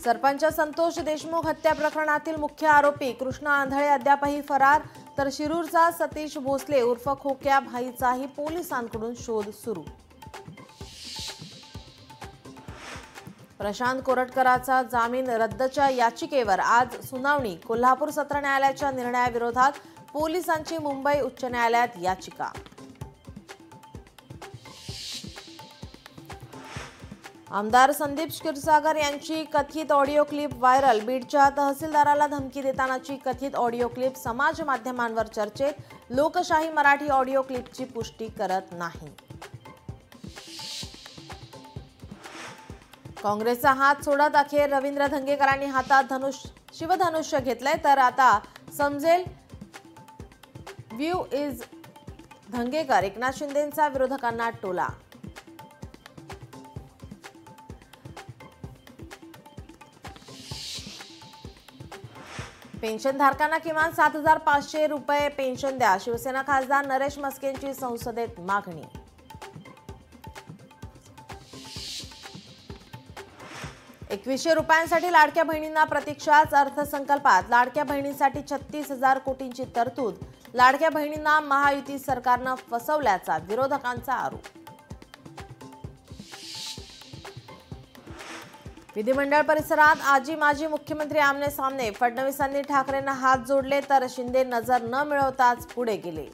सरपंच संतोष देशमुख हत्या प्रकरणातील मुख्य आरोपी कृष्णा आंधळे अद्यापही फरार, तर शिरूरचा सतीश भोसले उर्फ खोक्या भाईचाही पोलिसांकडून शोध सुरू। प्रशांत कोरटकरांचा जामीन रद्दच्या याचिकेवर आज सुनावणी। कोल्हापूर सत्र न्यायालयाच्या निर्णयाविरोधात पोलिसांची मुंबई उच्च न्यायालयात याचिका। आमदार संदीप क्षीरसागर यांची कथित ऑडिओ क्लिप व्हायरल। बीडच्या तहसीलदाराला धमकी देतानाची कथित ऑडिओ क्लिप समाज माध्यमांवर चर्चेत। लोकशाही मराठी ऑडिओ क्लिपची पुष्टी करत नाही। काँग्रेसचा हात सोडत अखेर रवींद्र धंगेकरांनी हातात शिवधनुष्य घेतलंय, तर आता समजेल व्ह्यू इज धंगेकर। एकनाथ शिंदेंचा विरोधकांना टोला। पेन्शनधारकांना किमान 7,500 रुपये पेन्शन द्या, शिवसेना खासदार नरेश मस्केंची संसदेत मागणी। ₹2100 लाडक्या बहिणींना प्रतीक्षाच। अर्थसंकल्पात लाडक्या बहिणींसाठी 36,000 कोटींची तरतूद। लाडक्या बहिणींना महायुती सरकारनं फसवल्याचा विरोधकांचा आरोप। विधिमंडळ परिसरात आजी माजी मुख्यमंत्री आमने सामने। फडणवीसांनी ठाकरेंना हात जोडले, तर शिंदे नजर न मिळवताच पुढे गेले।